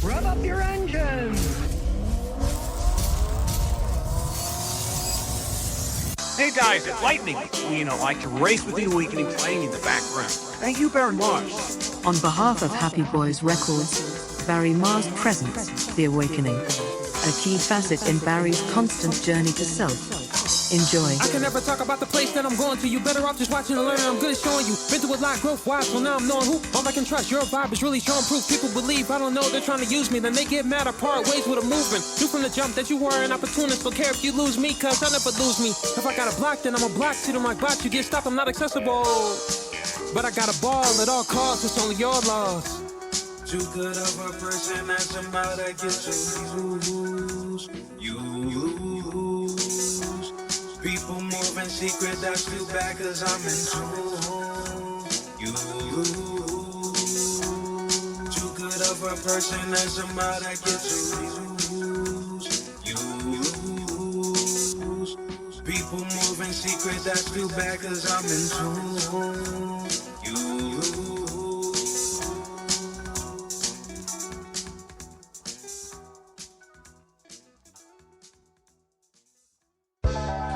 Rev up your engines! Hey guys, it's Lightning. Like to race with the Awakening playing in the background. Thank you, Baron Marz. On behalf of Happy Boys Records, Barry Marz presents The Awakening, a key facet in Barry's constant journey to self. Enjoy. I can never talk about the place that I'm going to. You better off just watching and learning. I'm good at showing you. Been through a lot, growth-wise, so now I'm knowing who all I can trust. Your vibe is really showing proof. People believe, I don't know, they're trying to use me. Then they get mad, I part ways with a movement. Knew from the jump that you were an opportunist. Don't care if you lose me, cause I'll never lose me. If I got a block, then I'm a block. See them like bots, you get stopped, I'm not accessible. But I got a ball at all costs, it's only your loss. Too good of a person, that's about to get you lose. People move in secret, that's too bad, cause I'm in tune. You lose. Too good of a person, that's about to get you lose. People move in secret, that's too bad, cause I'm in tune. You lose.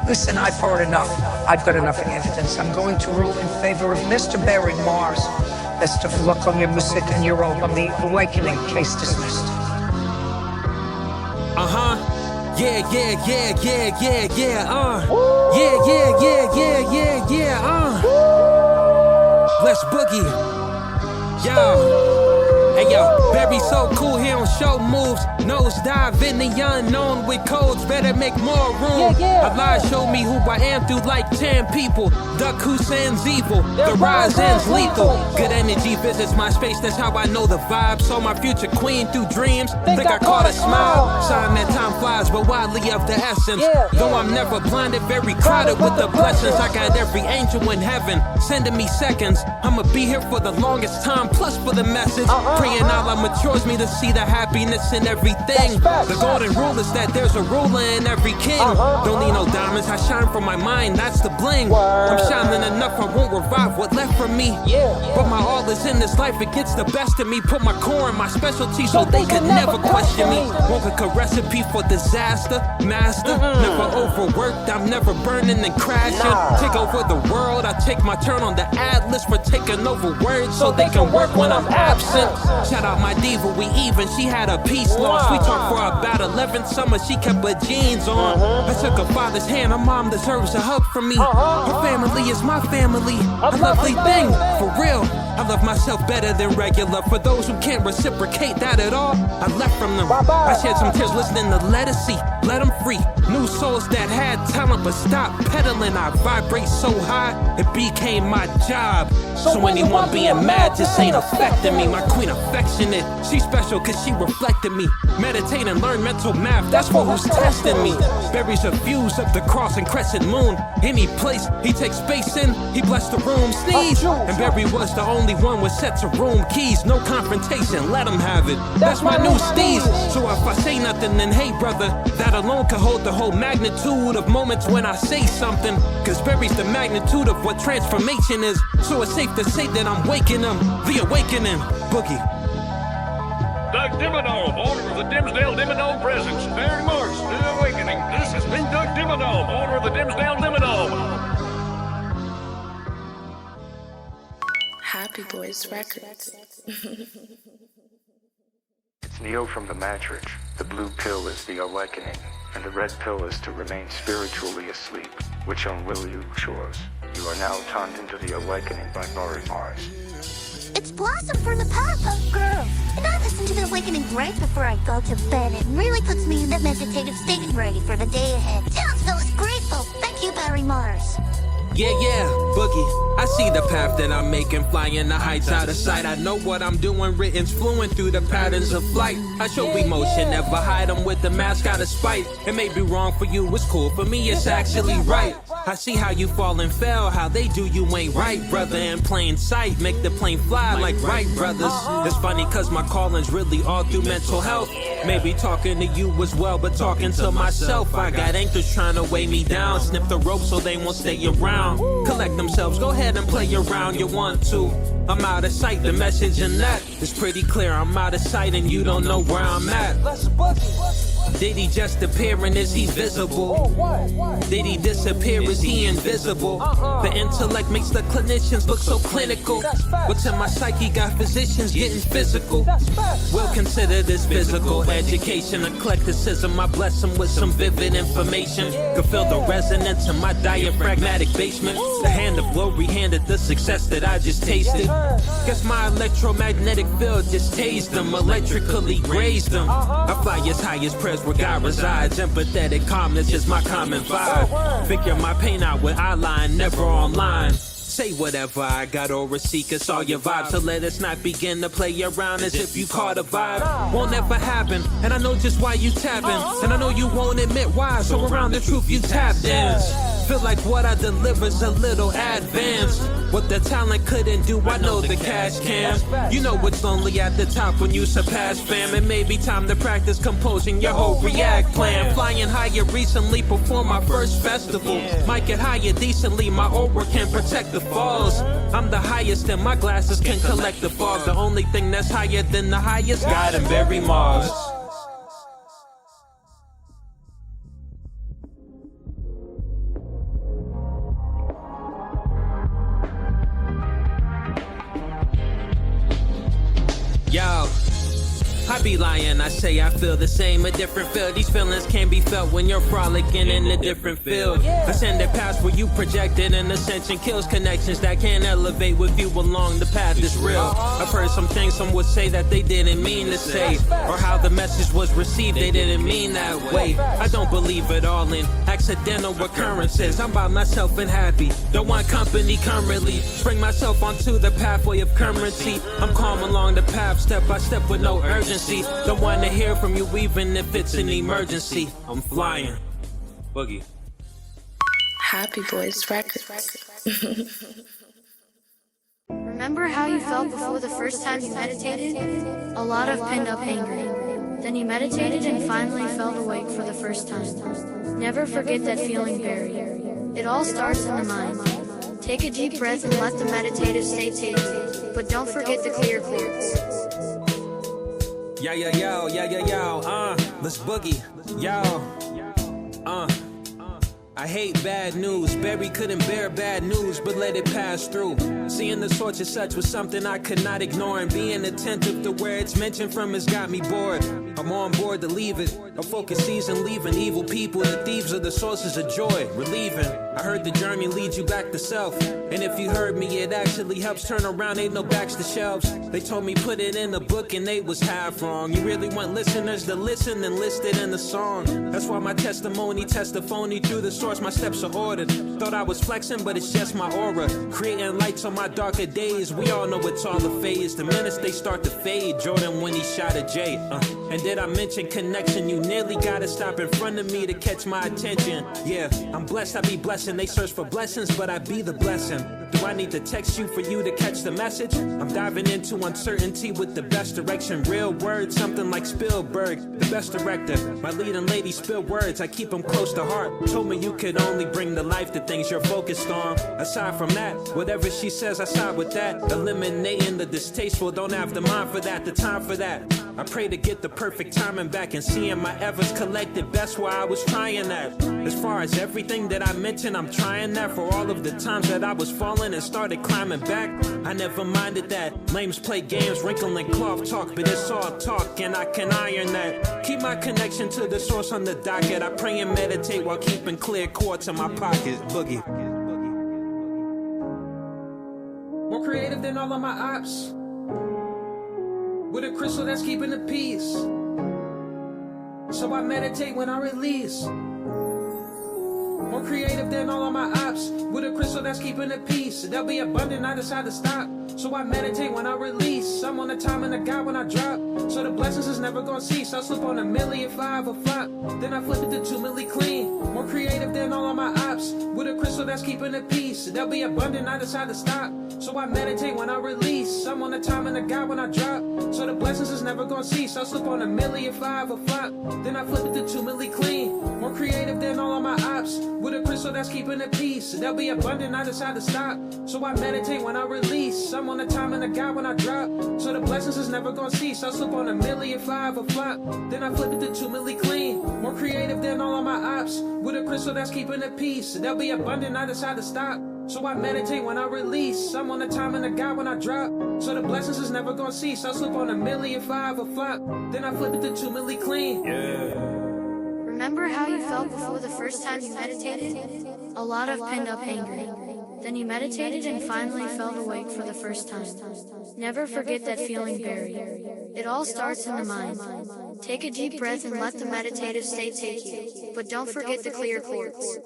Listen, I've heard enough. I've got enough evidence. I'm going to rule in favor of Mr. Barry Marz. Best of luck on your music and your album, The Awakening. Case dismissed. Yeah, Let's boogie. Yo. Hey yo, Barry so cool, he don't show moves. Nose dive in the unknown with codes, better make more room. Allah showed me who I am through like 10 people. Duck Hussein's evil, the rise ends lethal. Good energy visits my space, that's how I know the vibe. Saw my future queen through dreams, think I caught a smile. Sign that time flies, but widely of the essence. Though I'm never blinded, very crowded with the blessings. I got every angel in heaven sending me seconds. I'ma be here for the longest time, plus for the message. Praying Allah matures me to see the happiness in everything. The golden rule is that there's a ruler in every king. Don't need no diamonds, I shine from my mind, that's the bling. I'm shining enough, I won't revive what left from me. But my all is in this life, it gets the best of me. Put my core in my specialty so they could never question me. Won't cook a recipe for disaster, master. Never overworked, I'm never burning and crashing. Take over the world, I take my turn on the ad list for taking over words so they can work when I'm absent. Shout out my diva, we even, she had a peace loss. We talked for about 11 summers, she kept her jeans on. I took her father's hand, her mom deserves a hug from me. Her family is my family, a lovely thing, for real. I love myself better than regular. For those who can't reciprocate that at all, I left from them. I shed some tears listening to Let Us See, let them free. New souls that had talent but stopped pedaling. I vibrate so high, it became my job. So anyone being mad just ain't affecting me. My queen affectionate, she's special cause she reflected me. Meditate and learn mental math, that's for who's testing me. Barry's a views of the cross and crescent moon. Any place he takes space in, he blessed the room. Sneeze, and Barry was the only one with sets of room keys. No confrontation, let him have it. That's my new steez. So if I say nothing, then hey brother, that alone could hold the whole magnitude of moments when I say something. Cause Barry's the magnitude of what transformation is. So it's safe to say that I'm waking him. The Awakening, boogie. Doug Dimmadome, owner of the Dimsdale Dimmadome Presence. Barry Marz, The Awakening. This has been Doug Dimmadome, owner of the Dimsdale Dimmadome. Happy Boys Records. It's Neo from the Matrix. The blue pill is the awakening, and the red pill is to remain spiritually asleep. Which one will you choose? You are now turned into the awakening by Barry Marz. It's Blossom from the Powerpuff Girls, and I listen to The Awakening right before I go to bed. It really puts me in that meditative state ready for the day ahead. Townsville is grateful. Thank you, Barry Marz. Yeah, boogie. I see the path that I'm making, flying the heights out of sight. I know what I'm doing, written's fluent through the patterns of flight. I show emotion, never hide them with the mask out of spite. It may be wrong for you, it's cool, for me it's actually right. I see how you fall and fell, how they do you ain't right, brother. In plain sight, make the plane fly like Wright brothers. It's funny cause my calling's really all through mental health. Maybe talking to you as well, but talking to myself. I got anchors trying to weigh me down, snip the rope so they won't stay around. Collect themselves, go ahead and play around, you want to. I'm out of sight, the message in that is pretty clear. I'm out of sight and you don't know where I'm at. Did he just appear and is he visible? Did he disappear, is he invisible? The intellect makes the clinicians look so clinical. What's in my psyche got physicians getting physical. We'll consider this physical education. Eclecticism, I bless him with some vivid information. Could feel the resonance in my diaphragmatic basement. The hand of glory handed the success that I just tasted. Guess my electromagnetic field just tased them, electrically grazed them. I fly as high as prayers where God resides. Empathetic calmness is my common vibe. Figure my pain out with eyeline, never online. Say whatever I got or seek us all your vibes. So let us not begin to play around as if you caught a vibe. Won't ever happen, and I know just why you tapping. And I know you won't admit why, so around the truth you tap dance. Feel like what I deliver's a little advanced. What the talent couldn't do, I know the cash can. You know it's lonely at the top when you surpass fam. It may be time to practice composing your whole react plan. Flying higher recently, perform my first festival. Might get higher decently, my aura can protect the falls. I'm the highest and my glasses can collect the fog. The only thing that's higher than the highest, God and Barry Marz. Yo, I be lying, I say I feel the same, a different feel. These feelings can be felt when you're frolicking in a different field. Ascend the past where you projected an ascension kills connections that can elevate with you along the path that's real. I've heard some things some would say that they didn't mean to say, or how the message was received, they didn't mean that way. I don't believe it all in accidental occurrences. I'm by myself and happy, don't want company currently. Bring myself onto the pathway of currency. I'm calm along the path, step by step with no urgency. Don't want to hear from you even if it's an emergency. I'm flying. Boogie. Happy Boys Records. Remember how you felt before the first time you meditated? A lot of pinned up anger. Then you meditated and finally felt awake for the first time. Never forget that feeling, Barry. It all starts in the mind. Take a deep breath and let the meditative state take you. But don't forget the clear chords. Yo, let's boogie. Yo, I hate bad news. Barry couldn't bear bad news, but let it pass through. Seeing the sorts of such was something I could not ignore, and being attentive to where it's mentioned from has got me bored. I'm on board to leave it. A focus season leaving evil people. The thieves are the sources of joy, relieving. I heard the journey leads you back to self, and if you heard me, it actually helps turn around. Ain't no backs to shelves. They told me put it in a book, and they was half wrong. You really want listeners to listen and list it in the song. That's why my testimony testiphony through the source. My steps are ordered. Thought I was flexing, but it's just my aura. Creating lights on my darker days. We all know it's all a phase. The minutes they start to fade. Jordan when he shot a J. And did I mention connection? You nearly gotta stop in front of me to catch my attention. Yeah, I'm blessed, I be blessing. They search for blessings, but I be the blessing. Do I need to text you for you to catch the message? I'm diving into uncertainty with the best direction. Real words, something like Spielberg, the best director. My leading lady spill words, I keep them close to heart. Told me you could only bring to life the things you're focused on. Aside from that, whatever she says, I side with that. Eliminating the distasteful, don't have the mind for that, the time for that. I pray to get the perfect timing back and seeing my efforts collected best where I was trying that. As far as everything that I mentioned, I'm trying that. For all of the times that I was falling and started climbing back, I never minded that. Lames play games, wrinkling cloth talk, but it's all talk and I can iron that. Keep my connection to the source on the docket. I pray and meditate while keeping clear quartz in my pocket. Boogie. More creative than all of my ops. With a crystal that's keeping the peace. So I meditate when I release. More creative than all of my ops. With a crystal that's keeping the peace. They'll be abundant, I decide to stop. So I meditate when I release. I'm on the time and the God when I drop. So the blessings is never gonna cease. I'll slip on $1,000,005 a flop. Then I flip it to 2 million clean. More creative than all of my ops. With a crystal that's keeping the peace. They'll be abundant, I decide to stop. So I meditate when I release. I'm on the time and the God when I drop. So the blessings is never gonna cease. I slip on 1,000,005 a flop. Then I flip it to 2 milli clean. More creative than all of my ops. With a crystal that's keeping the peace. They'll be abundant, I decide to stop. So I meditate when I release. I'm on the time and the God when I drop. So the blessings is never gonna cease. I slip on 1,000,005 a flop. Then I flip it to 2 milli clean. More creative than all of my ops. With a crystal that's keeping the peace. They'll be abundant, I decide to stop. So I meditate when I release. I'm on the time and the God when I drop. So the blessings is never gonna cease. I slip on 1,000,005 a flop. Then I flip it to 2 milli clean. Remember how you felt before the first time you meditated? A lot of pinned up anger. Then you meditated and finally felt awake for the first time. Never forget that feeling buried. It all starts in the mind. Take a deep breath and let the meditative state take you. But don't forget the clear chords.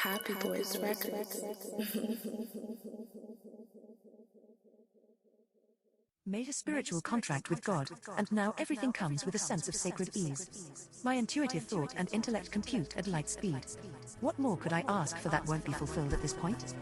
Happy Boys Records. Made a spiritual contract with God, and now everything comes with a sense of sacred ease. My intuitive thought and intellect compute at light speed. What more could I ask for that won't be fulfilled at this point?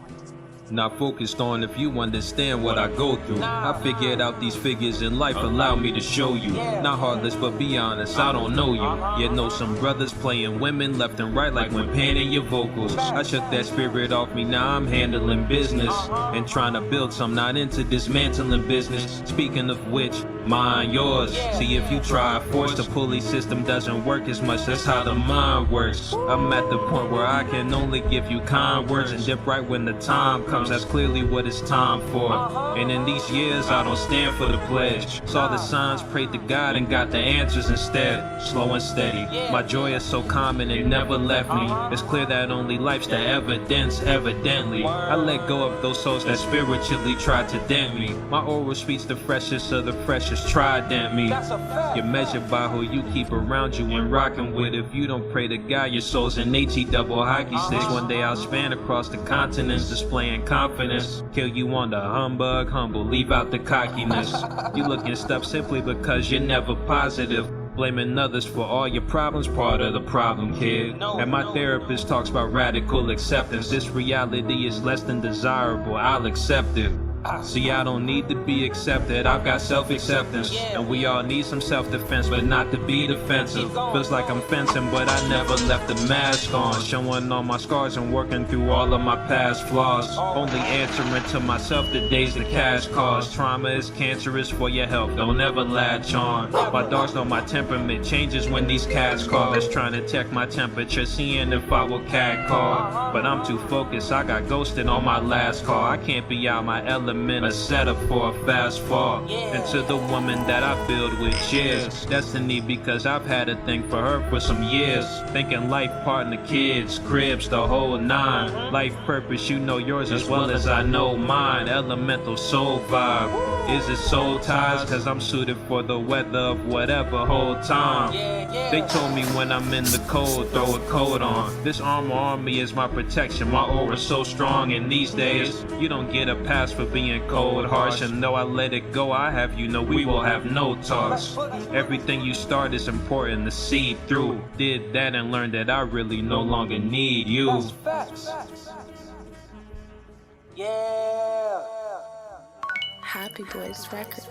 Not focused on if you understand what I go through. I figured out these figures in life allow me to show you. Not heartless, but be honest, I don't know you. Yet know some brothers playing women left and right like when panning your vocals. I shook that spirit off me, now I'm handling business. And trying to build some, not into dismantling business. Speaking of which, mine yours. See if you try, force the pulley system doesn't work as much, that's how the mind works. I'm at the point where I can only give you kind words and dip right when the time comes. That's clearly what it's time for. And in these years I don't stand for the pledge. Saw the signs, prayed to God and got the answers instead. Slow and steady, my joy is so common it never left me. It's clear that only life's the evidence, evidently. I let go of those souls that spiritually tried to dent me. My aura speaks the freshest of the freshest trident me. You're measured by who you keep around you and rocking with. If you don't pray to God, your soul's an HE double hockey sticks. One day I'll span across the continents displaying confidence. Kill you on the humbug, humble, leave out the cockiness. You looking stuff simply because you're never positive. Blaming others for all your problems, part of the problem, kid. And my therapist talks about radical acceptance. This reality is less than desirable, I'll accept it. See, I don't need to be accepted, I've got self-acceptance. And we all need some self-defense, but not to be defensive. Feels like I'm fencing, but I never left the mask on. Showing all my scars and working through all of my past flaws. Only answering to myself the days the cash cost. Trauma is cancerous for your health, don't ever latch on. My dogs know my temperament changes when these cats call. That's trying to check my temperature, seeing if I will cat call. But I'm too focused, I got ghosted on my last call. I can't be out my element, a setup for a fast fall. And to the woman that I build with, cheers. Destiny, because I've had a thing for her for some years. Thinking life, partner, kids, cribs, the whole nine. Life purpose, you know yours as well as I know mine. Elemental soul vibe. Is it soul ties? Cause I'm suited for the weather of whatever whole time. They told me when I'm in the cold, throw a coat on. This armor on me is my protection. My aura's so strong, and these days you don't get a pass for being cold, harsh. And though I let it go, I have you know we will have no talks. Everything you start is important to see through. Did that and learned that I really no longer need you. Yeah. Happy Boys Records.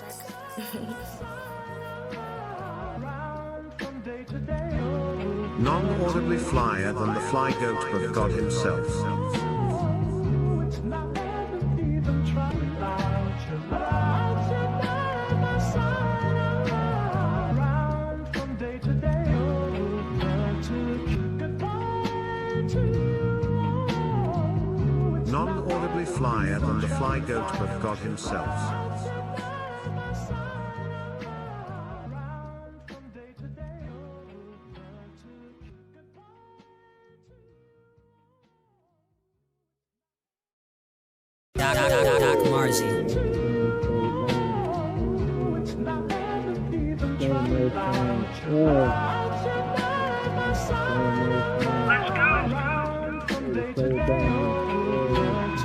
None audibly flyer than the fly goat but God himself. None audibly flyer than the fly goat but God himself. Marz.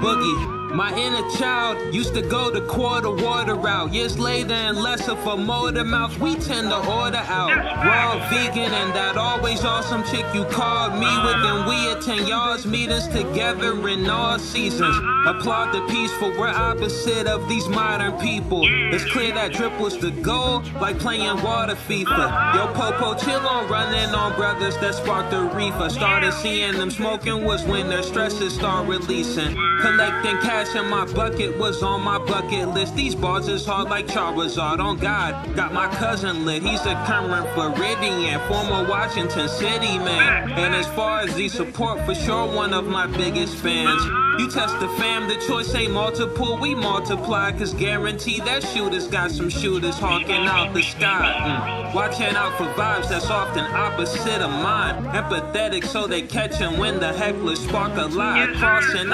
Boogie. My inner child used to go to quarter water out. Years later and less of a motor mouth, we tend to order out. Raw vegan and that always awesome chick you called me with, and we attend y'all's meetings together in all seasons. Applaud the peaceful, we're opposite of these modern people. It's clear that drip was the goal, like playing water FIFA. Yo, Popo, chill on running on brothers that sparked the reefer. Started seeing them smoking was when their stresses start releasing. Collecting cash in my bucket was on my bucket list. These bars is hard like Charizard. On God, got my cousin lit. He's a current Floridian, former Washington City man. And as far as the support, for sure one of my biggest fans. You test the fam, the choice ain't multiple, we multiply. Cause guarantee that shooter's got some shooters hawking out the sky. Watching out for vibes that's often opposite of mine. Empathetic so they catch 'em when the hecklers spark a lie. Crossing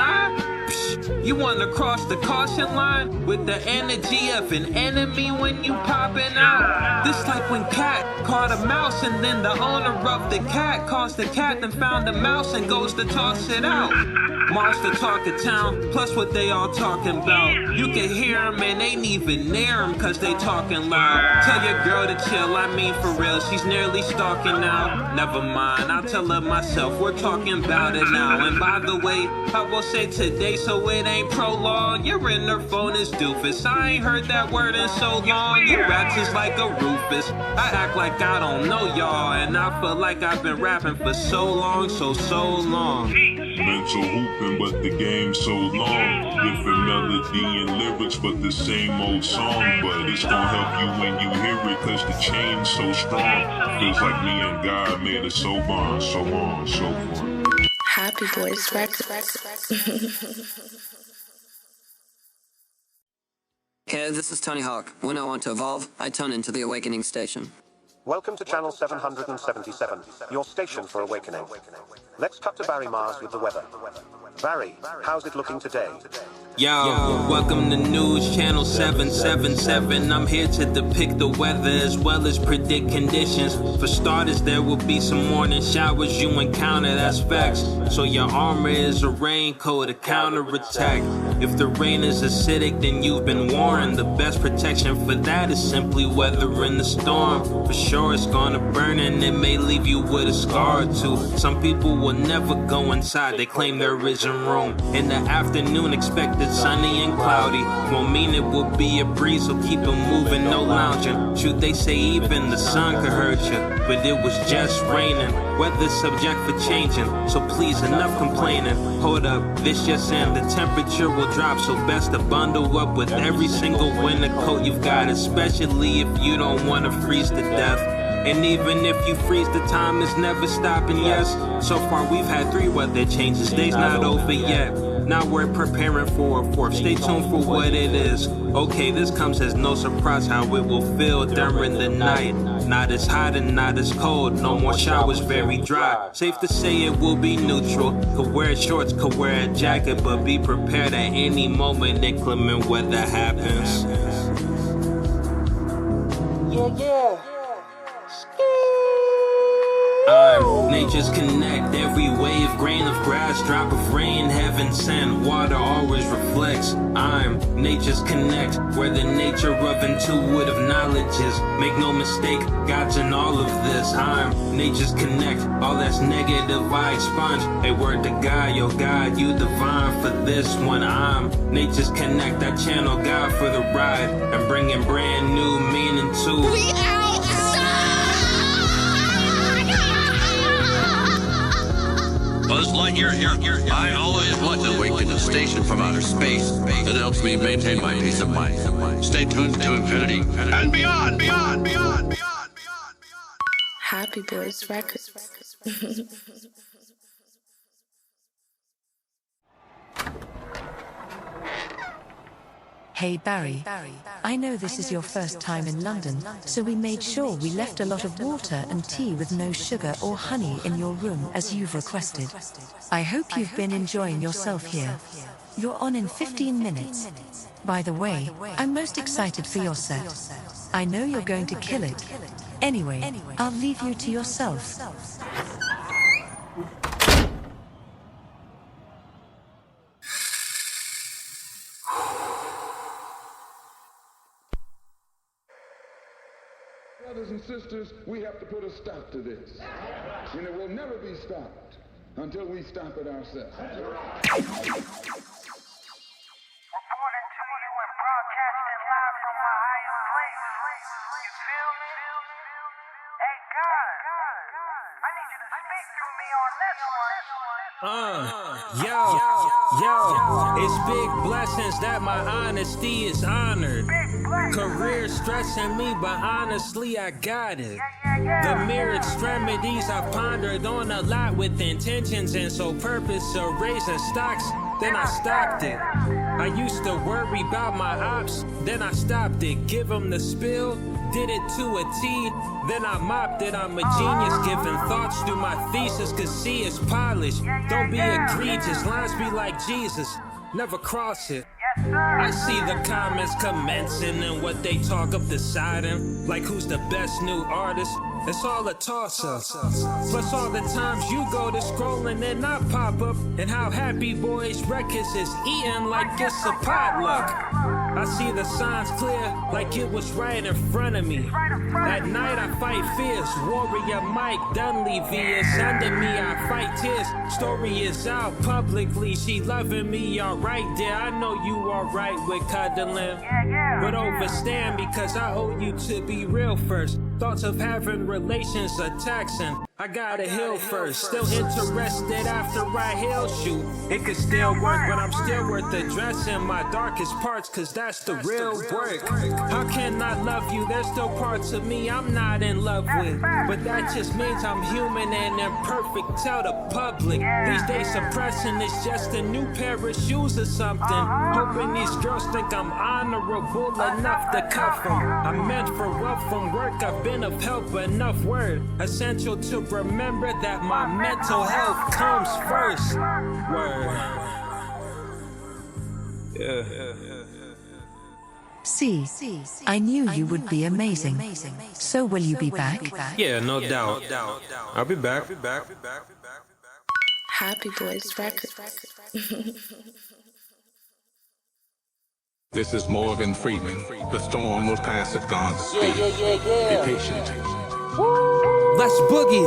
you wanna cross the caution line with the energy of an enemy when you popping out. This like when cat caught a mouse and then the owner of the cat calls the cat and found a mouse and goes to toss it out. Marz the talk of town, plus what they all talking about. You can hear 'em and ain't even near 'em cause they talking loud. Tell your girl to chill, I mean for real, she's nearly stalking now. Never mind, I'll tell her myself, we're talking about it now. And by the way, I will say today so it ain't prolonged, your inner phone is doofus. I ain't heard that word in so long, you rap just like a Rufus. I act like I don't know y'all, and I feel like I've been rapping for so long, so long. Mental hooping, but the game's so long. Different melody and lyrics, but the same old song. But it's gonna help you when you hear it, cause the chain's so strong. Feels like me and God made us so bond, so on, so forth. Happy Boys Records. Hey, this is Tony Hawk. When I want to evolve, I tune into the Awakening Station. Welcome to channel 777, your station for awakening. Let's cut to Barry Marz with the weather. Barry, how's it looking today? Yo, welcome to News Channel 777. I'm here to depict the weather as well as predict conditions. For starters, there will be some morning showers you encounter, that's facts. So your armor is a raincoat, a counterattack. If the rain is acidic, then you've been warned. The best protection for that is simply weathering the storm. For sure it's gonna burn and it may leave you with a scar or two. Some people will never go inside, they claim there isn't room. In the afternoon, expected sunny and cloudy. Won't mean it will be a breeze, so keep it moving, no lounging. Shoot, they say even the sun could hurt you, but it was just raining. Weather's subject for changing, so please enough complaining. Hold up, this just in, the temperature will drop, so best to bundle up with every single winter coat you've got, especially if you don't want to freeze to death. And even if you freeze, the time is never stopping, yes. So far we've had 3 weather changes, day's not over yet. Now we're preparing for a 4th, stay tuned for what it is. Okay, this comes as no surprise how it will feel during the night. Not as hot and not as cold, no more showers, very dry. Safe to say it will be neutral, could wear shorts, could wear a jacket, but be prepared at any moment inclement weather happens. Yeah. I'm nature's connect, every wave, grain of grass, drop of rain, heaven sent, water always reflects. I'm nature's connect, where the nature of intuitive knowledge is. Make no mistake, God's in all of this. I'm nature's connect, all that's negative I expunge. A word to God, yo God, you divine for this one. I'm nature's connect, I channel God for the ride, and bringing brand new meaning to. We Buzz Lightyear here. I always want to awaken the station from outer space. It helps me maintain my peace of mind. Stay tuned to infinity and beyond. Happy Boys Records. Hey Barry, I know this is your first time in London, so we made sure we left a lot of water and tea with no sugar or honey in your room as you've requested. I hope you've been enjoying yourself here. You're on in 15 minutes. By the way, I'm most excited for your set. I know you're going to kill it. Anyway, I'll leave you to yourself. Brothers and sisters, we have to put a stop to this. And it will never be stopped until we stop it ourselves. It's big blessings that my honesty is honored. Career stressing me, but honestly I got it. The mere extremities I pondered on a lot with intentions and sole purpose of raising stocks, then I stopped it. I used to worry about my ops, then I stopped it. Give them the spill, did it to a T, then I mopped it. I'm a genius, giving thoughts through my thesis, cause see it's polished. Don't be egregious, lines be like Jesus, never cross it. I see the comments commencing and what they talk up deciding, like who's the best new artist. It's all a toss-up. Plus all the times you go to scrolling and I pop up, and how Happy Boys Records is eating like it's a potluck. I see the signs clear like it was right in front of me. At night I fight fears. Warrior Mike Dunleavy is under me. I fight tears. Story is out publicly. She loving me alright there. I know you alright with cuddling, but overstand because I owe you to be real first. Thoughts of having relations are taxing. I gotta heal first. Still interested after I heal shoot. It could still work, but I'm still worth addressing my darkest parts, cause that's the real work. How can I love you? There's still parts of me I'm not in love with, but that just means I'm human and imperfect. Tell the public these days suppressing is just a new pair of shoes or something. Hoping these girls think I'm honorable enough to cuff them. I'm meant for wealth from work. I've been of help, enough word. Essential to remember that my mental health comes first. Word. C. I knew you would be amazing. So will you be back? Yeah, no doubt. I'll be back. Happy Boys Records. This is Morgan Freeman. The storm will pass at God's speed. Be patient. Let's boogie.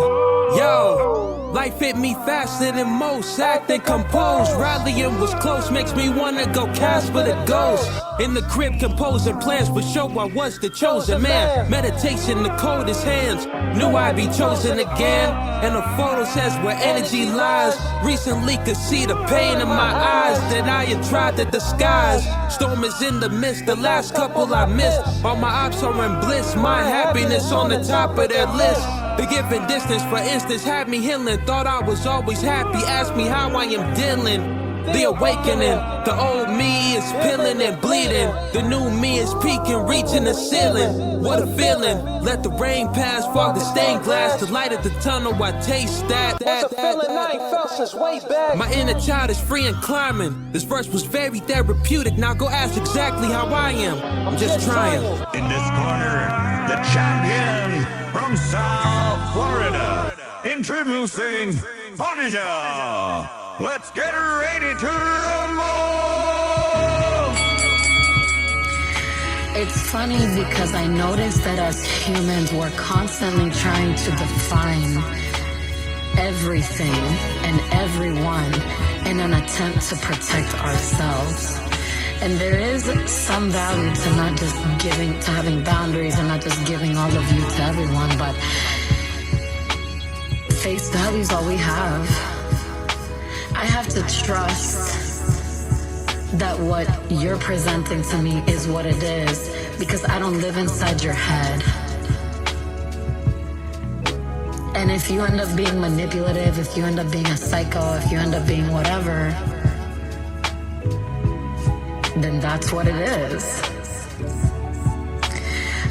Yo, life hit me faster than most. Acting composed, rallying was close. Makes me wanna go cast for the ghost. In the crib composing plans for show I was the chosen man. Meditation, the coldest hands. Knew I'd be chosen again. And the photo says where energy lies. Recently could see the pain in my eyes that I had tried to disguise. Storm is in the midst, the last couple I missed. All my ops are in bliss, my happiness on the top of their list. The given distance, for instance, had me healing. Thought I was always happy, asked me how I am dealing. The awakening, the old me is peeling and bleeding. The new me is peaking, reaching the ceiling. What a feeling, let the rain pass, fog the stained glass. The light at the tunnel, I taste that. That's a feeling I ain't felt since way back. My inner child is free and climbing. This verse was very therapeutic, now go ask exactly how I am. I'm just trying. In this corner, the champion from South Florida, introducing Punisher. Let's get ready to rumble! It's funny because I noticed that as humans, we're constantly trying to define everything and everyone in an attempt to protect ourselves. And there is some value to not just giving, to having boundaries and not just giving all of you to everyone, but face value is all we have. I have to trust that what you're presenting to me is what it is, because I don't live inside your head. And if you end up being manipulative, if you end up being a psycho, if you end up being whatever, then that's what it is.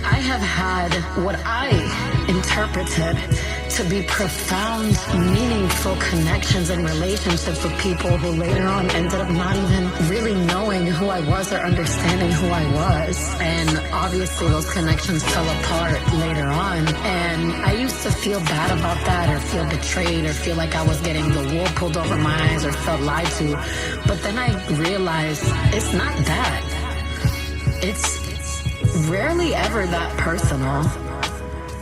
I have had what I interpreted to be profound, meaningful connections and relationships with people who later on ended up not even really knowing who I was or understanding who I was. And obviously those connections fell apart later on. And I used to feel bad about that, or feel betrayed, or feel like I was getting the wool pulled over my eyes, or felt lied to. But then I realized it's not that. It's rarely ever that personal.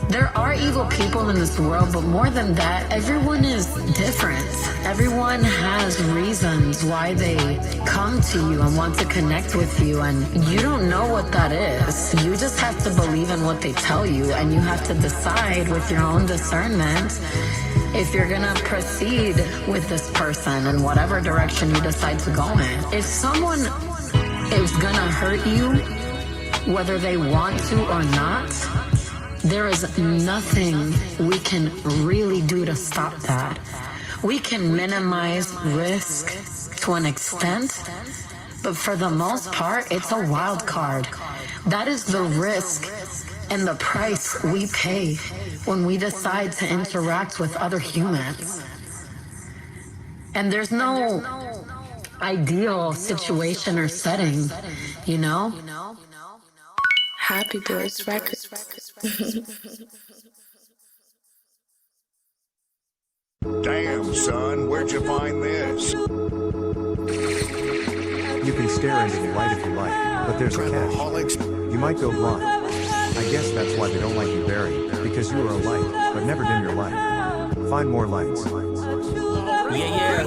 There are evil people in this world, but more than that, everyone is different. Everyone has reasons why they come to you and want to connect with you, and you don't know what that is. You just have to believe in what they tell you, and you have to decide with your own discernment if you're gonna proceed with this person in whatever direction you decide to go in. If someone is gonna hurt you, whether they want to or not, there is nothing we can really do to stop that. We can minimize risk to an extent, but for the most part, it's a wild card. That is the risk and the price we pay when we decide to interact with other humans. And there's no ideal situation or setting, you know? Happy Boys Records. Damn, son, where'd you find this? You can stare into the light if you like, but there's a catch. You might go blind. I guess that's why they don't like you, Barry, because you are a light, but never dim your light. Find more lights. Yeah.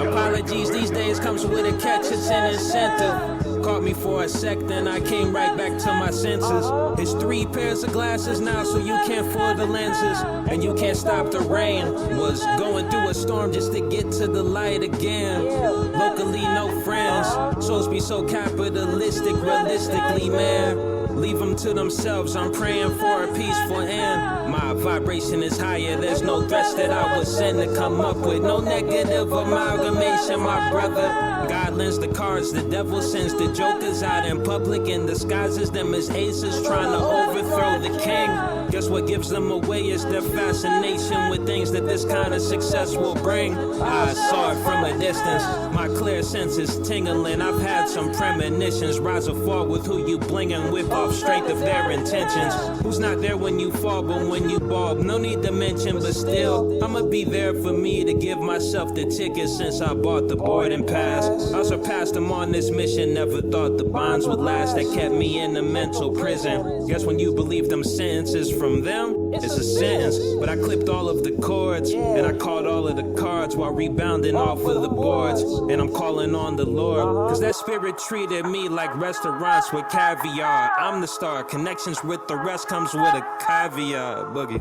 Apologies these days comes with a catch, it's an incentive. Caught me for a sec, then I came right back to my senses. It's 3 pairs of glasses now, so you can't fool the lenses. And you can't stop the rain. Was going through a storm just to get to the light again. Locally, no friends. Souls be so capitalistic, realistically, man. Leave them to themselves, I'm praying for a peaceful end. My vibration is higher, there's no threats that I was sent to come up with. No negative amalgamation, my brother. God lends the cards, the devil sends the jokers out in public and disguises them as aces trying to overthrow the king. Guess what gives them away is their fascination with things that this kind of success will bring. I saw it from a distance, my clear sense is tingling. I've had some premonitions, rise or fall with who you blingin' with off strength of their intentions. Who's not there when you fall, but when you ball? No need to mention, but still, I'ma be there for me to give myself the ticket since I bought the boarding pass. I surpassed them on this mission, never thought the bonds would last that kept me in a mental prison. Guess when you believe them sentences from them, it's a sentence. But I clipped all of the cords, and I caught all of the cards while rebounding off of the boards. And I'm calling on the Lord, cause that spirit treated me like restaurants with caviar. I'm the star, connections with the rest comes with a caveat. Boogie.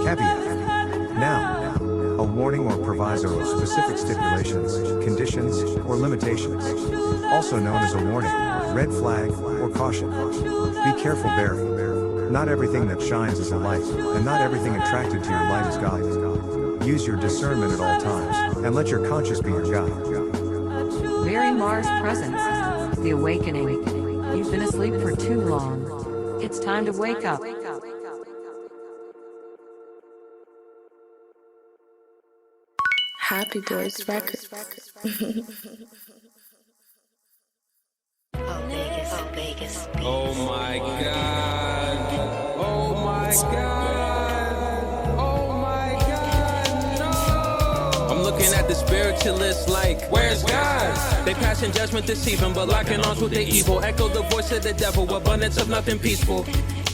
Caveat. Now, a warning or proviso of specific stipulations, conditions, or limitations. Also known as a warning, red flag, or caution. Be careful, Barry. Not everything that shines is a light, and not everything attracted to your light is God. Use your discernment at all times, and let your conscience be your guide. Barry Marz presents The Awakening. You've been asleep for too long. It's time to wake up. Happy Boys Records. Oh my God. Oh my God. Oh my God. No. I'm looking at the spiritualists like, where's God? They passing judgment deceiving, but locking arms with the evil. Echo the voice of the devil, abundance of nothing peaceful.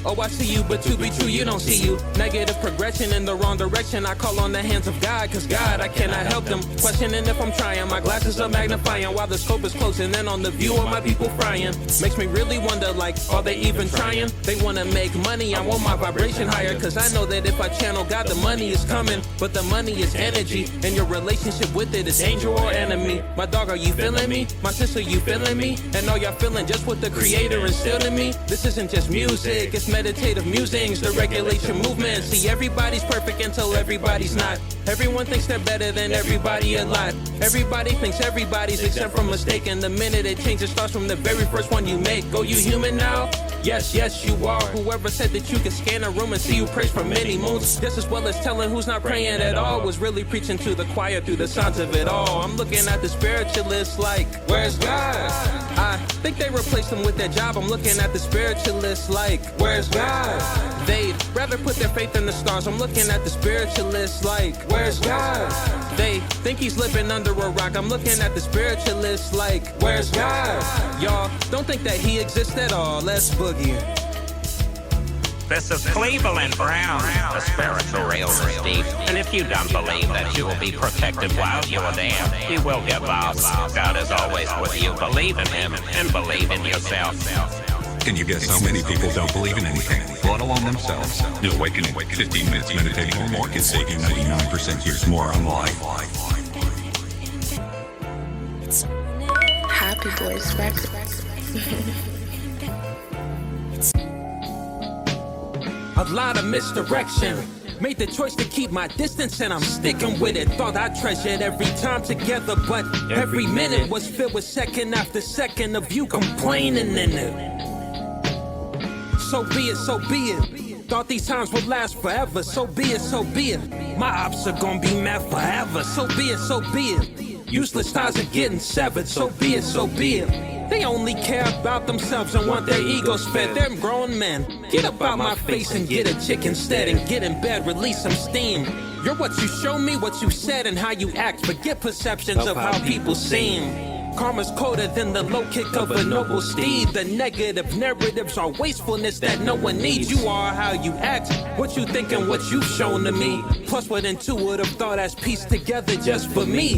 Oh, I see you, but to be true, you don't see you. Negative progression in the wrong direction. I call on the hands of God, cause God, I cannot help them. Questioning if I'm trying, my glasses are magnifying while the scope is closing in on the view of my people frying. Makes me really wonder, like, are they even trying? They wanna make money, I want my vibration higher. Cause I know that if I channel God, the money is coming. But the money is energy, and your relationship with it is angel or enemy. My dog, are you feeling me? My sister, you feeling me? And are y'all feeling just what the creator instilled in me? This isn't just music, it's meditative musings, the regulation movement. See, everybody's perfect until everybody's not. Everyone thinks they're better than everybody a lot. Everybody thinks everybody's except from mistaken. The minute it changes starts from the very first one you make. Go, you human now? Yes, yes, you are. Whoever said that you could scan a room and see you praise for many moons, just as well as telling who's not praying at all, was really preaching to the choir through the signs of it all. I'm looking at the spiritualists like, where's God? I think they replaced him with their job. I'm looking at the spiritualists like, where's God? They'd rather put their faith in the stars. I'm looking at the spiritualists like, where's God? They think he's living under a rock. I'm looking at the spiritualists like, where's God? Y'all don't think that he exists at all. Let's boogie. This is Cleveland Brown. The spiritual realm is deep, and if you don't believe that you will be protected while you are there, you will get lost. God is always with you. Believe in Him and believe in yourself. Can you guess how many people don't believe in anything, let alone themselves? The Awakening, 15 minutes meditating or more can save you 99% years more on life. Happy Boys Records. A lot of misdirection. Made the choice to keep my distance and I'm sticking with it. Thought I treasured every time together, but every minute was filled with second after second of you complaining in it. So be it, so be it. Thought these times would last forever. So be it, so be it. My ops are gonna be mad forever. So be it, so be it. Useless ties are getting severed. So be it, so be it. They only care about themselves and want their egos fed. They're grown men. Get up out my face and get a chick instead, and get in bed, release some steam. You're what you show me, what you said, and how you act. Forget perceptions of how people seem. Karma's colder than the low kick of a noble steed. The negative narratives are wastefulness that no one needs. You are how you act, what you think and what you've shown to me. Plus what intuitive thought has pieced together just for me.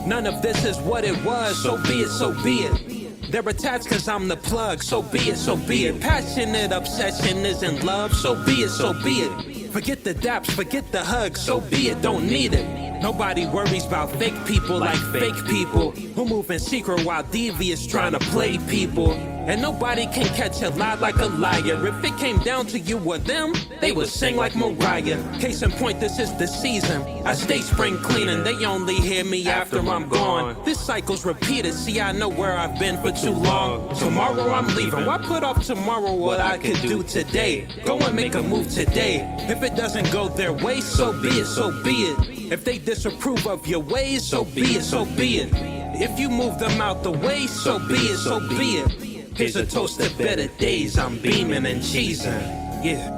None of this is what it was, so be it, so be it. They're attached cause I'm the plug, so be it, so be it. Passionate obsession isn't love, so be it, so be it. Forget the daps, forget the hugs, so be it, don't need it. Nobody worries about fake people like fake people who move in secret while devious trying to play people. And nobody can catch a lie like a liar. If it came down to you or them, they would sing like Mariah. Case in point, this is the season. I stay spring cleaning, they only hear me after I'm gone. This cycle's repeated, see I know where I've been for too long. Tomorrow I'm leaving, why put off tomorrow what I could do today? Go and make a move today. If it doesn't go their way, so be it, so be it. If they disapprove of your ways, so be it, so be it. If you move them out the way, so be it, so be it. Here's a toast to better days, I'm beaming and cheesing, yeah.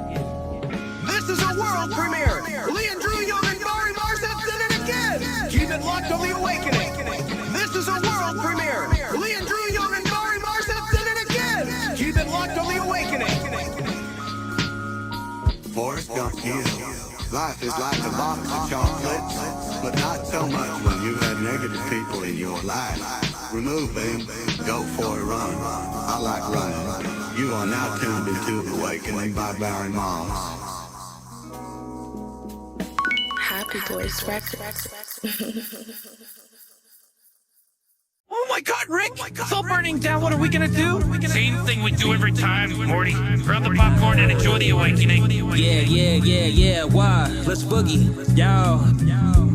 This is a world premiere. Lee and Drew Young and Marz have done it again. Keep it locked on The Awakening. This is a world premiere. Lee and Drew Young and Marz have done it again. Keep it locked on The Awakening. Forrest Gump Hill. Life is like a box of chocolates, but not so much when you have negative people in your life. Remove them, go for a run. I like running. You are now tuned into The Awakening by Barry Marz. Happy Boys Records. Oh my God, Rick! It's all burning down. What are we gonna do? Same thing we do every time, Morty. Grab the popcorn and enjoy The Awakening. Yeah, why? Let's boogie. Yo.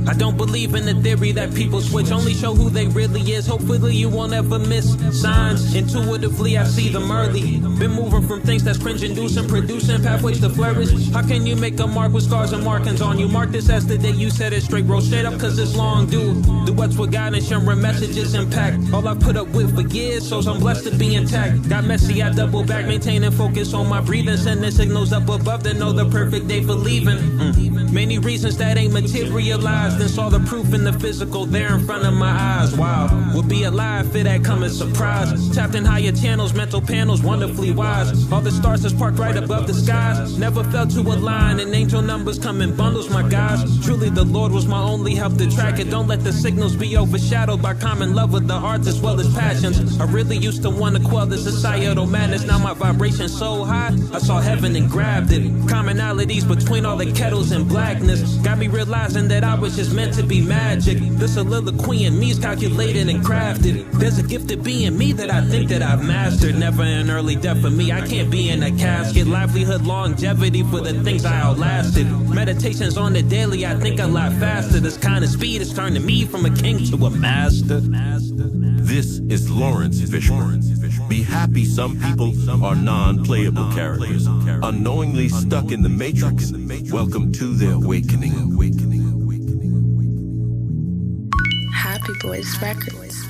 I don't believe in the theory that people switch, only show who they really is. Hopefully you won't ever miss signs. Intuitively I see them early. Been moving from things that's cringe-inducing, producing pathways to flourish. How can you make a mark with scars and markings on you? Mark this as the day you said it straight, roll straight up cause it's long due. Duets with guidance, sharing messages impact. All I've put up with for years, so I'm blessed to be intact. Got messy, I double back, maintaining focus on my breathing. Sending signals up above to know the perfect day for leaving. Many reasons that ain't materialized, and saw the proof in the physical there in front of my eyes. Wow, would be alive if it had come as surprise. Tapped in higher channels, mental panels, wonderfully wise. All the stars that's parked right above the skies. Never fell to a line, and angel numbers come in bundles, my guys. Truly the Lord was my only help to track it. Don't let the signals be overshadowed by common love with the hearts as well as passions. I really used to want to quell the societal madness. Now my vibration's so high, I saw heaven and grabbed it. Commonalities between all the kettles and blackness got me realizing that I was just meant to be magic. The soliloquy in me's calculated and crafted. There's a gift of being me that I think that I've mastered. Never an early death for me, I can't be in a casket. Livelihood, longevity for the things I outlasted. Meditations on the daily, I think a lot faster. This kind of speed has turned me from a king to a master. This is Lawrence Fishburne. Be happy some people are non-playable characters, unknowingly stuck in the matrix. Welcome to The Awakening. Happy Boys Records.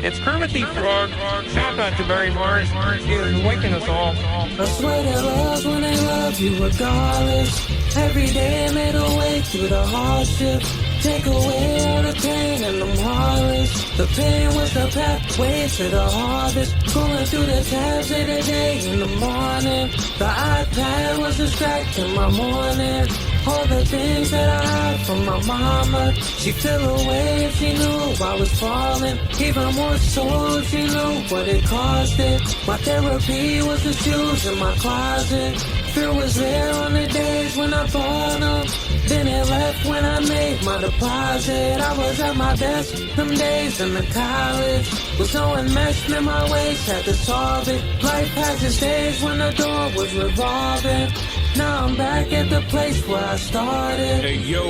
It's Kermit the Frog. Shout out to Barry Marz. He's waking us all. I swear that loves when they love you regardless. Every day made a way through the hardship. Take away all the pain and them regardless. The pain was the pathway to the harvest. Going through the tabs of the day in the morning. The iPad was distracting my morning. All the things that I had from my mama, she'd feel away if she knew I was falling. Even more so if she knew what it cost it. My therapy was the shoes in my closet. Fear was there on the days when I bought them. Then it left when I made my deposit. I was at my best them days in the college. Was no enmeshed in my ways, had to solve it. Life has its days when the door was revolving. Now I'm back at the place where I started. Hey yo,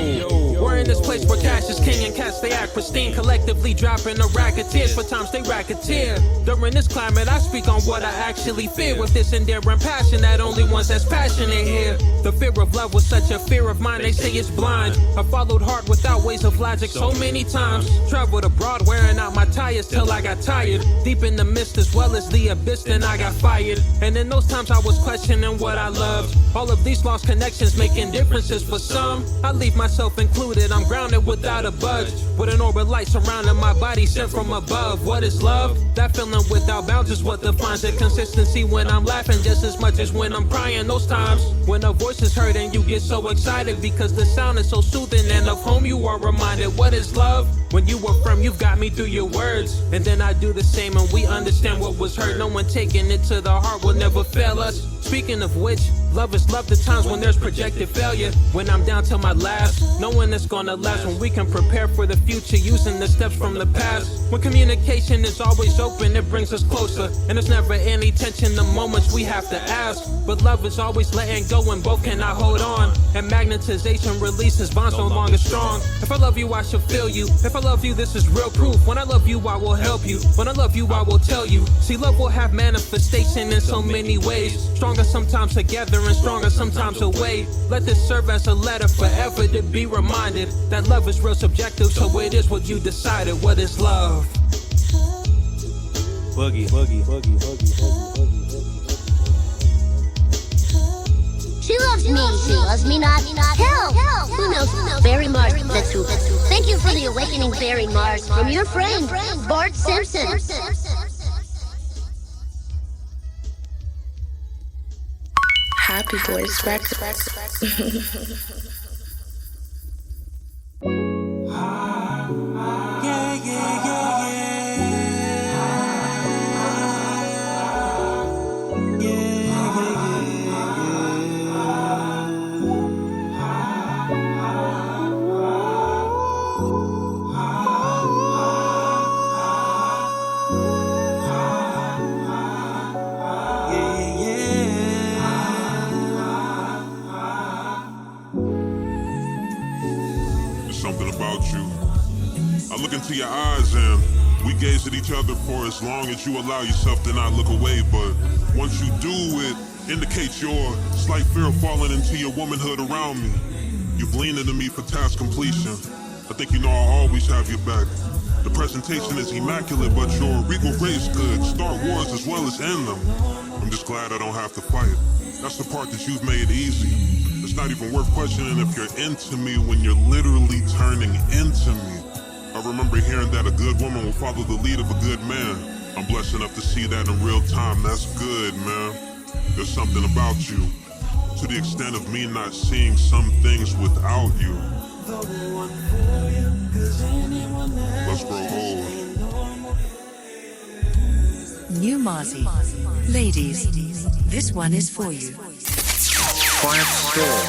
we're in this place where cash is king and cats they act pristine. Collectively dropping a rack of tears for times they racketeer. During this climate I speak on what I actually fear. With this endearing passion that only ones that's passionate here. The fear of love was such a fear of mine, they say it's blind. I followed hard without ways of logic so many times. Traveled abroad wearing out my tires till I got tired. Deep in the mist as well as the abyss, then I got fired. And in those times I was questioning what I loved. All of these lost connections making differences for some. I leave myself included, I'm grounded without a budge. With an orb of light surrounding my body sent from above. What is love? That feeling without bounds is what defines it. Consistency when I'm laughing just as much as when I'm crying. Those times when a voice is heard and you get so excited because the sound is so soothing and of whom you are reminded. What is love? When you affirm you've got me through your words. And then I do the same and we understand what was hurt. No one taking it to the heart will never fail us. Speaking of which, love is love the times when there's projected failure. When I'm down to my last, knowing it's gonna last. When we can prepare for the future using the steps from the past. When communication is always open, it brings us closer. And there's never any tension, the moments we have to ask. But love is always letting go and both cannot hold on. And magnetization releases bonds no longer strong. If I love you, I should feel you. If I love you, this is real proof. When I love you, I will help you. When I love you, I will tell you. See, love will have manifestation in so many ways. Stronger sometimes together and stronger sometimes away. Let this serve as a letter forever to be reminded that love is real subjective, so it is what you decided. What is love? Boogie, boogie, boogie, boogie, boogie, boogie. She loves me not. Hell, who knows? Barry Marz, that's who. Thank you for the awakening, Barry Marz, from your friend, Bart Simpson. Happy Boys Records. Into your eyes and we gaze at each other for as long as you allow yourself to not look away, but once you do, it indicates your slight fear of falling into your womanhood around me. You've leaned into me for task completion. I think you know I'll always have your back. The presentation is immaculate, but your regal grace could start wars as well as end them. I'm just glad I don't have to fight. That's the part that you've made easy. It's not even worth questioning if you're into me when you're literally turning into me. I remember hearing that a good woman will follow the lead of a good man. I'm blessed enough to see that in real time. That's good, man. There's something about you, to the extent of me not seeing some things without you. Let's grow old. New Marzi. Ladies, this one is for you. Quiet storm.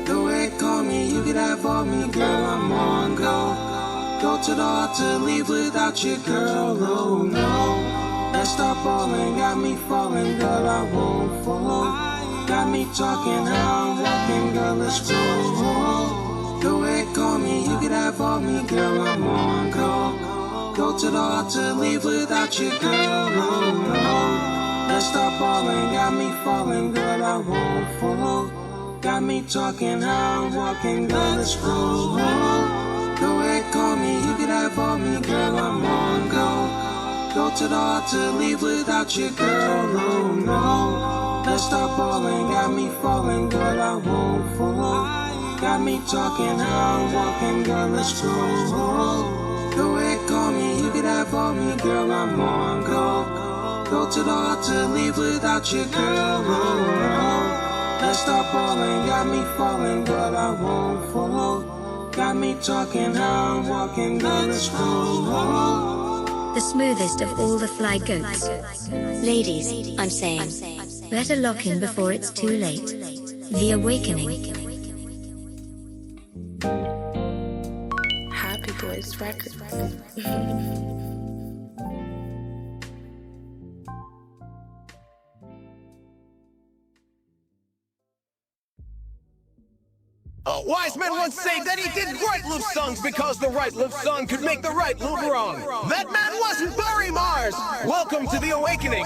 Go ahead, call me, you can have all me, girl, I'm on go. Go to the altar, leave without you, girl, oh no. Let's start balling, got me falling, girl, I won't fall. Got me talking, how I'm walking, girl, let's roll. Go ahead, call me, you can have all me, girl, I'm on go. Go to the altar, leave without you, girl, oh no. Let's start balling, got me falling, girl, I won't fall. Got me talking, how I'm walking, girl, let's roll. Go ahead, call me, you can have all me, girl, I'm on go. Go to the altar, leave without you, girl, oh no. Let's start balling, got me falling, girl, I won't fall. Got me talking how I'm walking, girl, let's roll. Go ahead, call me, you can have all me, girl, I'm on go. Go to the altar, leave without you, girl, oh no. Let's start balling, got me falling, but I won't follow. Got me talking how I'm walking, girl, let's roll. The smoothest of all the fly goats. Ladies, I'm saying, better lock in before it's too late. The Awakening. Happy Boys Records. A wise man once said that he didn't write love songs because the right love song could make the right love wrong. That man wasn't Barry Marz. Welcome to the Awakening.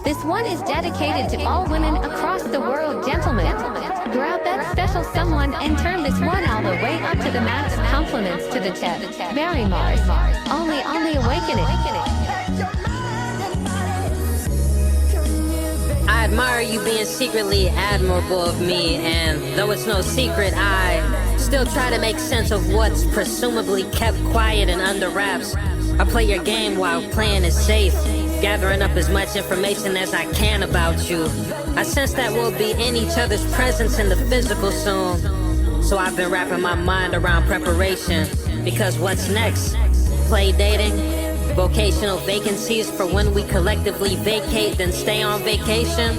This one is dedicated to all women across the world, gentlemen. Grab that special someone and turn this one all the way up to the max. Compliments to the chest. Barry Marz. Only on the Awakening. I admire you being secretly admirable of me, and though it's no secret, I still try to make sense of what's presumably kept quiet and under wraps. I play your game while playing it safe, gathering up as much information as I can about you. I sense that we'll be in each other's presence in the physical soon, so I've been wrapping my mind around preparation, because what's next? Play dating? Vocational vacancies for when we collectively vacate, then stay on vacation.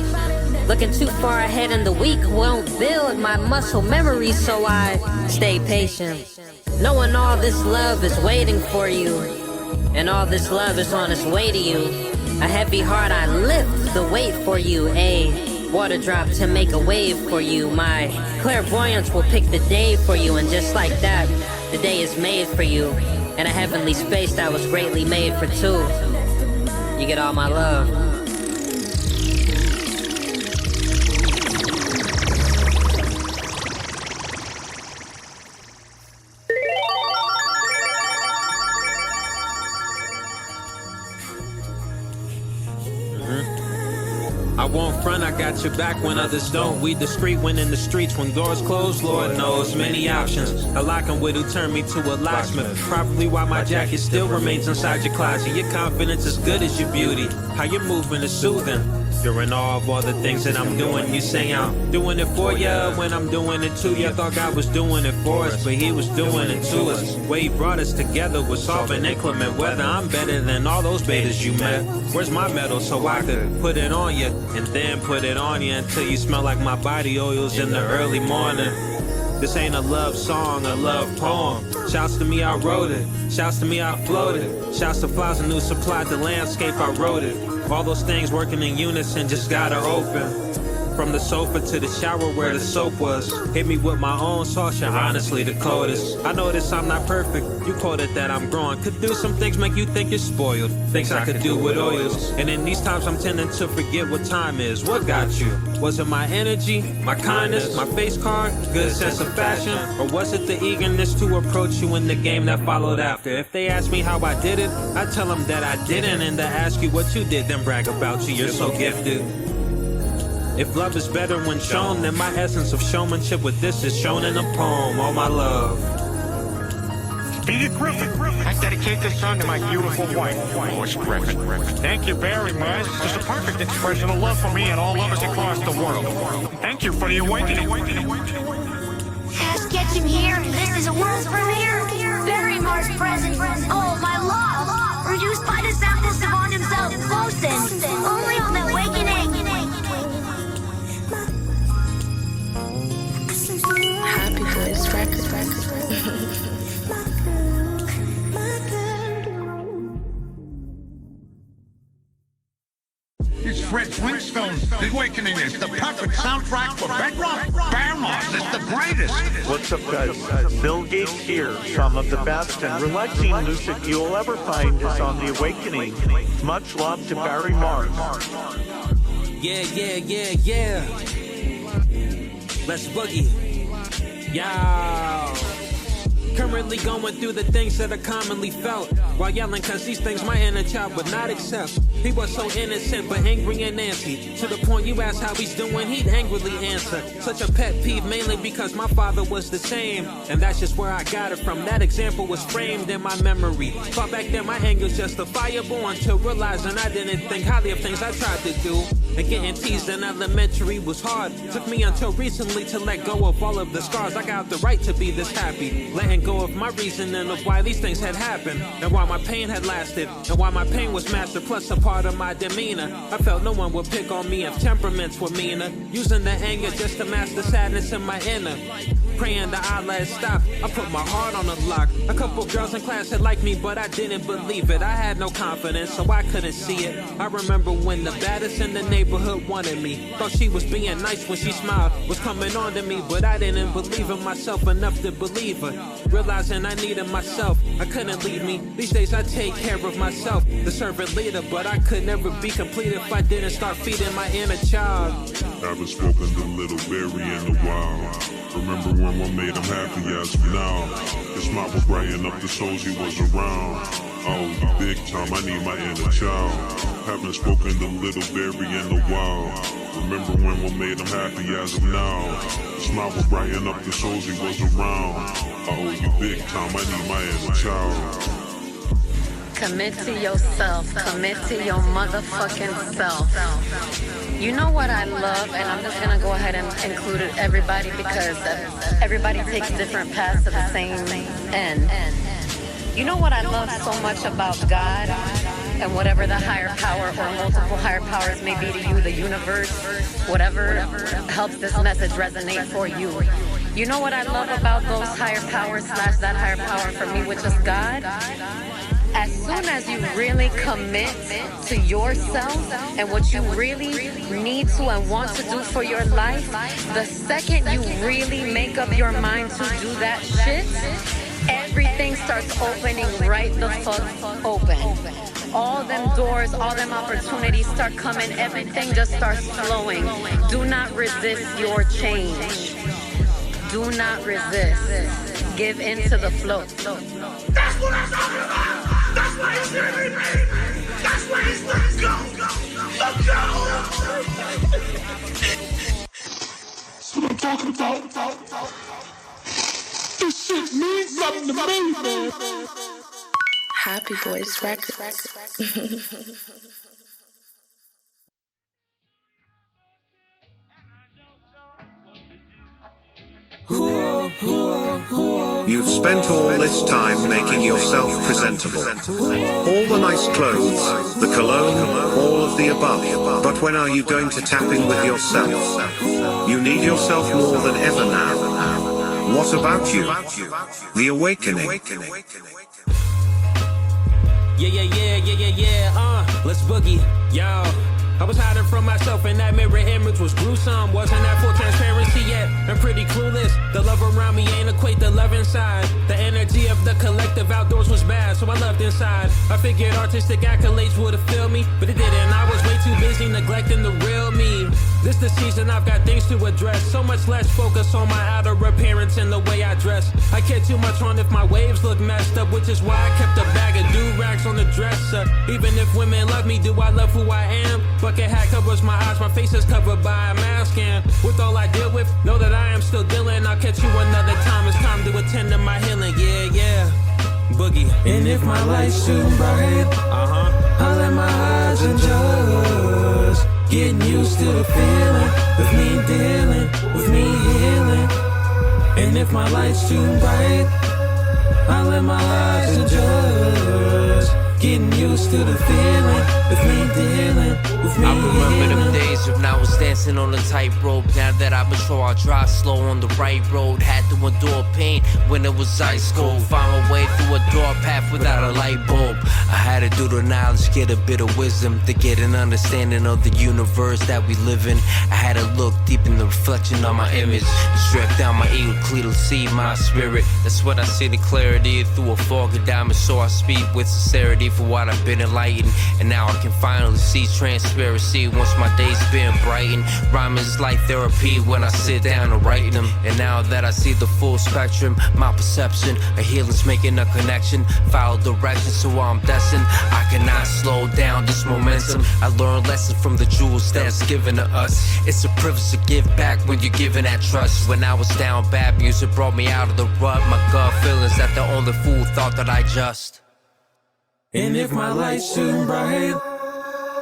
Looking too far ahead in the week won't build my muscle memory, so I stay patient. Knowing all this love is waiting for you, and all this love is on its way to you. A heavy heart, I lift the weight for you. A water drop to make a wave for you. My clairvoyance will pick the day for you, and just like that, the day is made for you. In a heavenly space that was greatly made for two. You get all my love. I won't front, I got your back when others don't. We discreet when in the streets, when doors close, Lord knows. Many options, a locking wit who turned me to a locksmith. Probably why my jacket still remains inside your closet. Your confidence is good as your beauty. How your movement is soothing. You're in awe of all the things that I'm doing. You say I'm doing it for ya when I'm doing it to ya. Thought God was doing it for us, but he was doing it to us. Way he brought us together was solving inclement weather. I'm better than all those betas you met. Where's my medal so I could put it on ya, and then put it on ya until you smell like my body oils in the early morning. This ain't a love song, a love poem. Shouts to me, I wrote it. Shouts to me, I floated. Shouts to flowers and new supplied the landscape, I wrote it. All those things working in unison just gotta open. From the sofa to the shower where the soap was. Hit me with my own sauce, you're honestly the coldest. I notice I'm not perfect, you quoted that I'm growing. Could do some things make you think you're spoiled. Things I could do with oils. And in these times I'm tending to forget what time is. What got you? Was it my energy, my kindness, my face card, good sense of fashion? Or was it the eagerness to approach you in the game that followed after? If they ask me how I did it, I tell them that I didn't. And to ask you what you did, then brag about you, you're so gifted. If love is better when shown, then my essence of showmanship with this is shown in a poem. Oh, my love. Peter Griffin, I dedicate this song to my beautiful wife, Lois Griffin. Thank you very much. It's a perfect expression of love for me and all lovers across the world. Thank you for the awakening. Ask Get You Here. This is a world premiere. Barry Marz present. Oh, my love. Produced by the sample savant himself, Bosun. Only on the Awakening. Happy Boys Records. It's Fred Flintstone. The Awakening is the perfect soundtrack for bedrock. Barry Marz is the greatest. What's up, guys? Bill Gates here. Some of the best and relaxing music you'll ever find is on The Awakening. Much love to Barry Marz. Yeah. Let's boogie. Yo. Currently going through the things that are commonly felt while yelling cause these things my inner child would not accept. He was so innocent but angry and antsy, to the point you ask how he's doing, he'd angrily answer. Such a pet peeve mainly because my father was the same, and that's just where I got it from. That example was framed in my memory. Far back then my anger's justifiable until realizing I didn't think highly of things I tried to do. And getting teased in elementary was hard. Took me until recently to let go of all of the scars. I got the right to be this happy, letting go of my reasoning of why these things had happened, and why my pain had lasted, and why my pain was mastered, plus a part of my demeanor. I felt no one would pick on me if temperaments were meaner, using the anger just to mask the sadness in my inner. Praying that I let it stop, I put my heart on the lock. A couple girls in class had liked me, but I didn't believe it. I had no confidence, so I couldn't see it. I remember when the baddest in the neighborhood wanted me. Thought she was being nice when she smiled, was coming on to me, but I didn't believe in myself enough to believe her. Realizing I needed myself, I couldn't leave me. These days I take care of myself, the servant leader, but I could never be complete if I didn't start feeding my inner child. Haven't spoken to little Barry in a while. Remember when one made him happy as of now. His smile was brighten up the souls he was around. Oh, big time, I need my inner child. Haven't spoken to little Barry in a while. Remember when one made him happy as of now. His smile was brighten up the souls he was around. Oh, you big time, I need my inner child. Commit to yourself. Commit to your motherfucking self. You know what I love, and I'm just gonna go ahead and include everybody because everybody takes different paths to the same end. You know what I love so much about God and whatever the higher power or multiple higher powers may be to you, the universe, whatever helps this message resonate for you. You know what I love about those higher powers / that higher power for me, which is God? As soon as you really commit to yourself and what you really need to and want to do for your life, the second you really make up your mind to do that shit, everything starts opening right the fuck open. All them doors, all them opportunities start coming, everything just starts flowing. Do not resist your change. Do not resist. Give in to the flow. That's what I'm talking about! That's why he's living me! That's why he's letting go! Let go! That's what I'm talking about! This shit means something to me, man! Happy Boys Records. You've spent all this time making yourself presentable. All the nice clothes, the cologne, all of the above. But when are you going to tap in with yourself? You need yourself more than ever now. What about you? The awakening. Let's boogie, yo. I was hiding from myself and that mirror image was gruesome. Wasn't at full transparency yet, I'm pretty clueless. The love around me ain't equate the love inside. The energy of the collective outdoors was bad, so I loved inside. I figured artistic accolades would've filled me, but it didn't. I was way too busy neglecting the real me. This the season I've got things to address. So much less focus on my outer appearance and the way I dress. I care too much on if my waves look messed up, which is why I kept a bag of do-rags on the dresser. Even if women love me, do I love who I am? Bucket hat covers my eyes, my face is covered by a mask, and with all I deal with, know that I am still dealing. I'll catch you another time, it's time to attend to my healing, yeah. Boogie. And if my light's too bright, I'll let my eyes adjust. Getting used to the feeling of me dealing with me healing. And if my light's too bright, I'll let my eyes adjust. Getting used to the feeling of me dealing with me I remember them healing. days when I was dancing on a tightrope. Now that I mature, I drive slow on the right road. Had to endure pain when it was ice cold. Find my way through a dark path without a light bulb. I had added due to knowledge, get a bit of wisdom to get an understanding of the universe that we live in. I had to look deep in the reflection of my image, strip down my ego clear to see my spirit. That's what I see the clarity through a fog of diamonds. So I speak with sincerity for what I've been enlightened, and now I can finally see transparency once my day's been brightened. Rhyming is like therapy when I sit down and write them. And now that I see the full spectrum, my perception of healing's making a connection. Follow direction, so I'm destined. I cannot slow down this momentum. I learned lessons from the jewels that's given to us. It's a privilege to give back when you're given that trust. When I was down bad, music brought me out of the rut. My gut feelings that the only fool thought that I just. And if my light's too bright,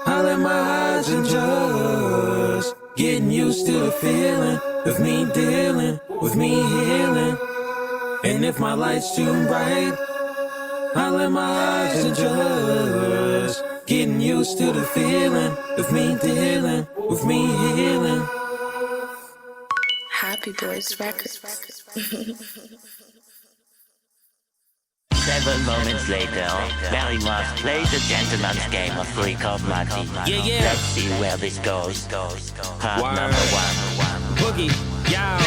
I'll let my eyes adjust. Getting used to the feeling of me dealing with me healing. And if my light's too bright, I'll let my eyes adjust. Getting used to the feeling of me dealing with me healing. Happy Boys Records. 7 moments later, Barry Marz plays a gentleman's game of free called Marty. Yeah. Let's see where this goes. Part number 1. Boogie, yo.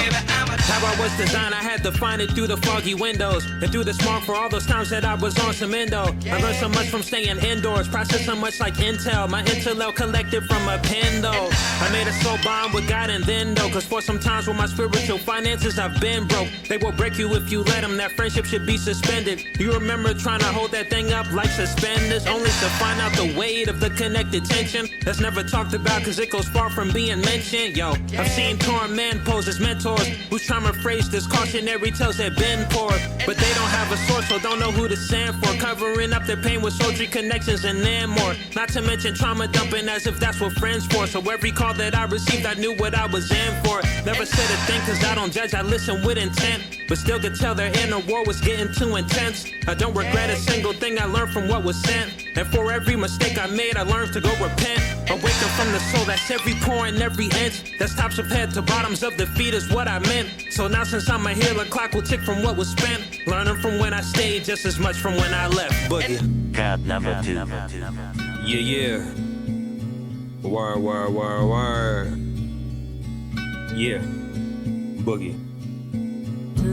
How I was designed, I had to find it through the foggy windows and through the smog for all those times that I was on some endo. I learned so much from staying indoors, processed so much like intel. My intellect collected from a pen though. I made a soul bond with God and then though, cause for some times with my spiritual finances I've been broke. They will break you if you let them, that friendship should be suspended. You remember trying to hold that thing up like suspenders, only to find out the weight of the connected tension that's never talked about cause it goes far from being mentioned. Yo, I've seen torn men pose as mentors who's trying to phrase this cautionary tales that been poured, but they don't have a source, so don't know who to stand for, covering up their pain with sultry connections and then more. Not to mention trauma dumping as if that's what friends for. So every call that I received, I knew what I was in for. Never said a thing cause I don't judge, I listen with intent, but still could tell their inner war was getting too intense. I don't regret a single thing I learned from what was sent, and for every mistake I made, I learned to go repent. Awaken from the soul, that's every pore and every inch. That's tops of head to bottoms of the feet is what I meant. So now since I'm a healer, clock will tick from what was spent. Learning from when I stayed just as much from when I left. Boogie. Part number 2. Yeah. Word. Yeah. Boogie.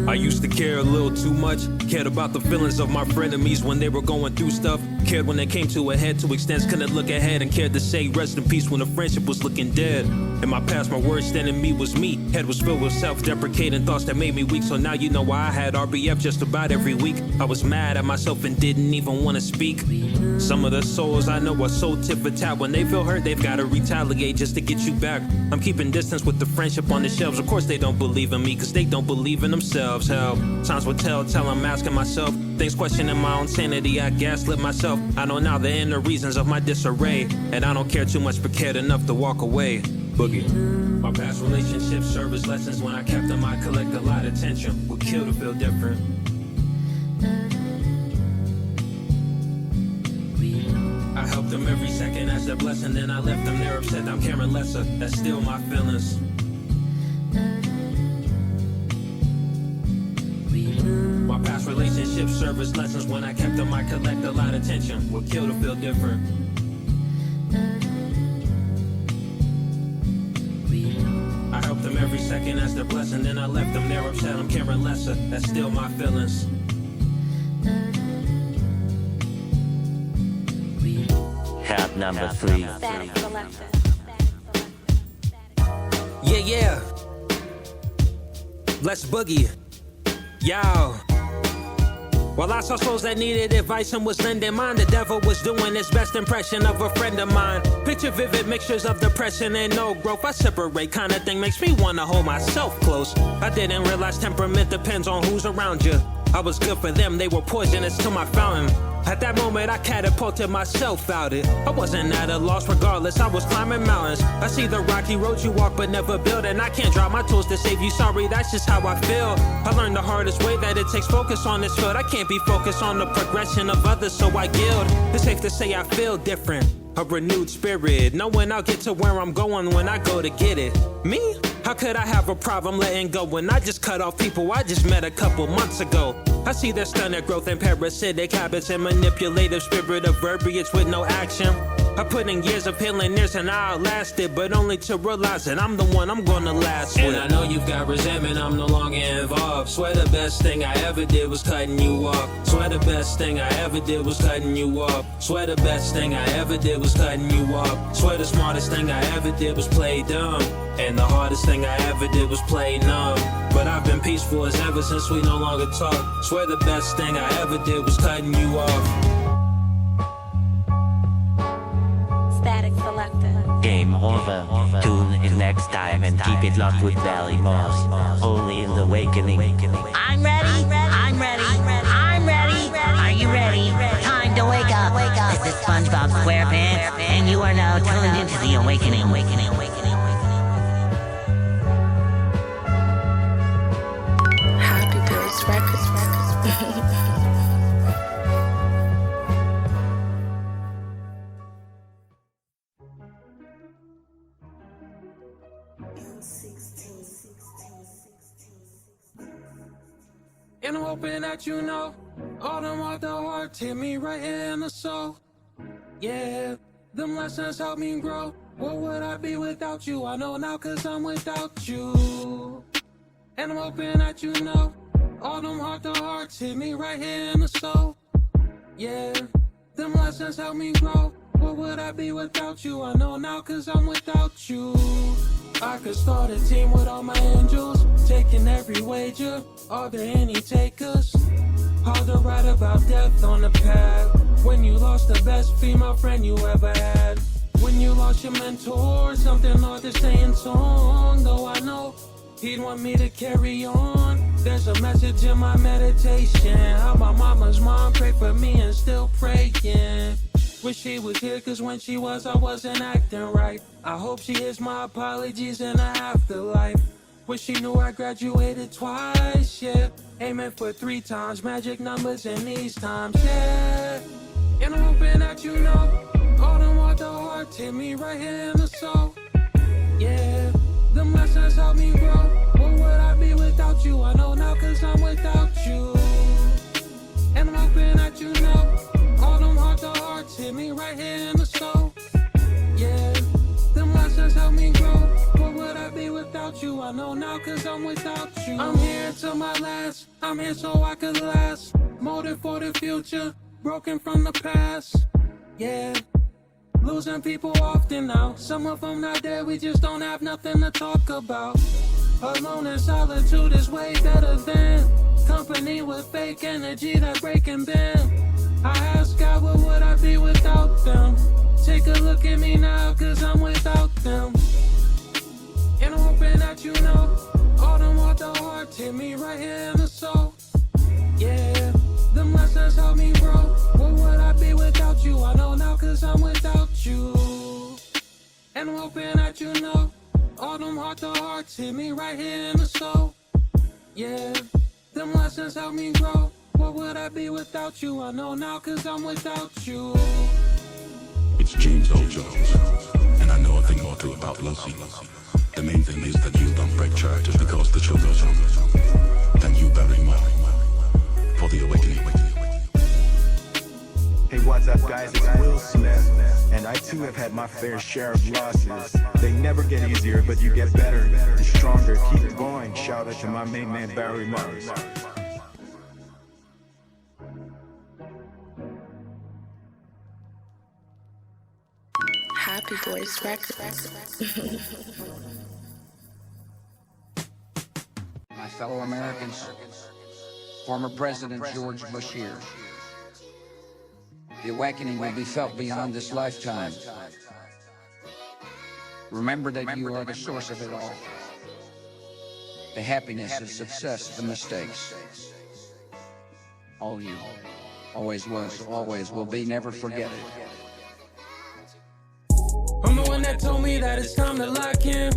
I used to care a little too much. Cared about the feelings of my frenemies when they were going through stuff. Cared when they came to a head to extents, couldn't look ahead, and cared to say rest in peace when the friendship was looking dead. In my past, my worst enemy was me. Head was filled with self-deprecating thoughts that made me weak. So now you know why I had RBF just about every week. I was mad at myself and didn't even want to speak. Some of the souls I know are so tit for tat. When they feel hurt, they've got to retaliate just to get you back. I'm keeping distance with the friendship on the shelves. Of course they don't believe in me, cause they don't believe in themselves. Hell, times will tell I'm asking myself things, questioning my own sanity. I gaslit myself. I know now the inner reasons of my disarray, and I don't care too much but cared enough to walk away. Boogie. My past relationships serve as lessons. When I kept them, I collect a lot of tension. Would kill to feel different. I helped them every second as a blessing, then I left them there upset. I'm caring lesser. That's still my feelings. My past relationships serve as lessons. When I kept them, I collect a lot of tension. Would kill to feel different. I helped them every second as their blessing, then I left them there upset. I'm caring lesser. That's still my feelings. Part number 3. Yeah. Let's boogie. Yo. While I saw souls that needed advice and was lending mine, the devil was doing his best impression of a friend of mine. Picture vivid mixtures of depression and no growth. I separate kind of thing makes me wanna hold myself close. I didn't realize temperament depends on who's around you. I was good for them, they were poisonous to my fountain. At that moment I catapulted myself out it. I wasn't at a loss regardless, I was climbing mountains. I see the rocky road you walk but never build, and I can't drop my tools to save you, sorry, that's just how I feel. I learned the hardest way that it takes focus on this field. I can't be focused on the progression of others, so I yield. It's safe to say I feel different, a renewed spirit, knowing I'll get to where I'm going when I go to get it. Me? How could I have a problem letting go when I just cut off people I just met a couple months ago? I see their stunner growth and parasitic habits and manipulative spirit of verbiage with no action. I put in years of healing years and I outlasted, but only to realize that I'm the one I'm gonna last with. And I know you've got resentment, I'm no longer involved. Swear the best thing I ever did was cutting you off. Swear the best thing I ever did was cutting you off. Swear the best thing I ever did was cutting you off. Swear the smartest thing I ever did was play dumb. And the hardest thing I ever did was play numb. But I've been peaceful as ever since we no longer talk. Swear the best thing I ever did was cutting you off. Static selector. Game over. Tune in next time and keep it locked with Valley Marz. Only in the awakening. I'm ready. I'm ready. I'm ready. Are you ready? Time to wake up. This is SpongeBob SquarePants, and you are now tuned into the awakening. Happy Boys Records. And I'm hoping that you know, all them hard the heart hit me right here in the soul. Yeah, them lessons help me grow. What would I be without you? I know now cause I'm without you. And I'm hoping that you know, all them hard the hearts hit me right here in the soul. Yeah, them lessons help me grow. What would I be without you? I know now cause I'm without you. I could start a team with all my angels, taking every wager. Are there any takers? Hard to write about death on the path. When you lost the best female friend you ever had. When you lost your mentor, something hard to stay in song. Though I know he'd want me to carry on. There's a message in my meditation. How my mama's mom prayed for me and still praying. Wish she was here cause when she was I wasn't acting right. I hope she hears my apologies in the afterlife. Wish she knew I graduated twice, yeah. Aiming for 3 times, magic numbers in these times, yeah. And I'm hoping that you know, all them hard the heart hit me right here in the soul. Yeah, them lessons help me grow. What would I be without you? I know now cause I'm without you. And I'm hoping that you know, all them hard the hearts hit me right here in the soul. Yeah, them lessons help me grow. What would I be without you? I know now cause I'm without you. I'm here till my last, I'm here so I could last. Motive for the future, broken from the past. Yeah, losing people often now. Some of them not there, we just don't have nothing to talk about. Alone in solitude is way better than company with fake energy that breaking bend. I ask God, what would I be without them? Take a look at me now, cause I'm without them. And I'm hoping that you know, all them hard the heart hit me right here in the soul. Yeah, them lessons help me grow. What would I be without you? I know now cause I'm without you. And I'm hoping that you know, all them hard the hearts hit me right here in the soul. Yeah, them lessons help me grow. What would I be without you? I know now cause I'm without you. It's James L. Jones, and I know a thing or two about Lucy. The main thing is that you don't break charges because the show goes on. Thank you very much for the awakening. Hey, what's up, guys? It's Will Smith, and I too have had my fair share of losses. They never get easier, but you get better and stronger. Keep it going. Shout out to my main man, Barry Marz. Happy Boys Records. My fellow Americans, former President George Bush here. The awakening will be felt beyond this lifetime. Remember that you are the source of it all. The happiness, the success, the mistakes. All you. Always was, always will be, never forget it. I'm the one that told me that it's time to lock in.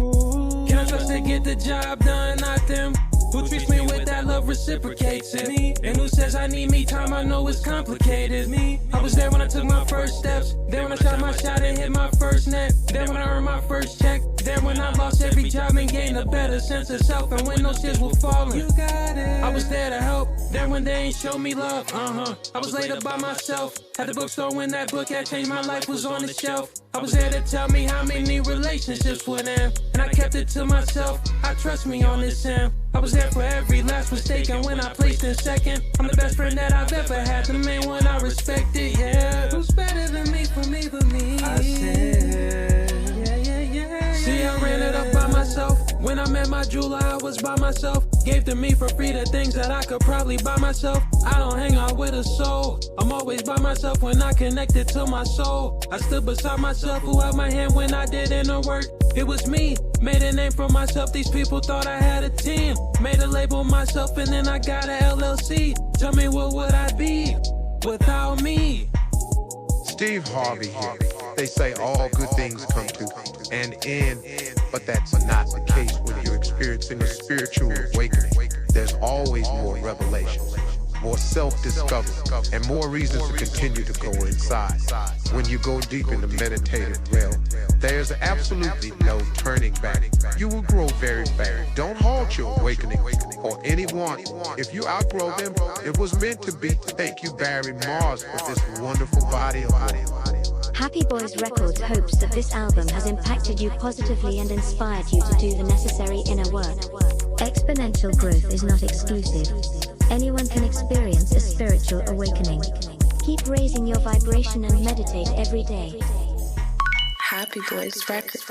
Can I trust to get the job done, not them? Who treats me with that love reciprocates it. And who says I need me time, I know it's complicated. I was there when I took my first steps. There when I shot my shot and hit my first net. There when I earned my first check. There when I lost every job and gained a better sense of self. And when those shits were falling, I was there to help. Then when they ain't show me love, I was laid up by myself. At the bookstore when that book had changed my life was on the shelf. I was there to tell me how many relationships would end, and I kept it to myself. I trust me on this end. I was there for every last mistake, and when I placed in second, I'm the best friend that I've ever had, the main one I respected, yeah. Who's better than me for me but me? I said, yeah. See, I ran it up by myself. When I met my jeweler, I was by myself. Gave to me for free the things that I could probably buy myself. I don't hang out with a soul. I'm always by myself when I connected to my soul. I stood beside myself, who held my hand when I did inner work. It was me, made a name for myself. These people thought I had a team. Made a label myself and then I got a LLC. Tell me what would I be without me? Steve Harvey here. They say all good things come to an end, but that's not the case when you're experiencing a spiritual awakening. There's always more revelation, more self-discovery, and more reasons to continue to go inside. When you go deep in the meditative realm, there's absolutely no turning back. You will grow very fast. Don't halt your awakening or anyone. If you outgrow them, it was meant to be. Thank you, Barry Marz, for this wonderful body of work. Happy Boys Records hopes that this album has impacted you positively and inspired you to do the necessary inner work. Exponential growth is not exclusive. Anyone can experience a spiritual awakening. Keep raising your vibration and meditate every day. Happy Boys Records.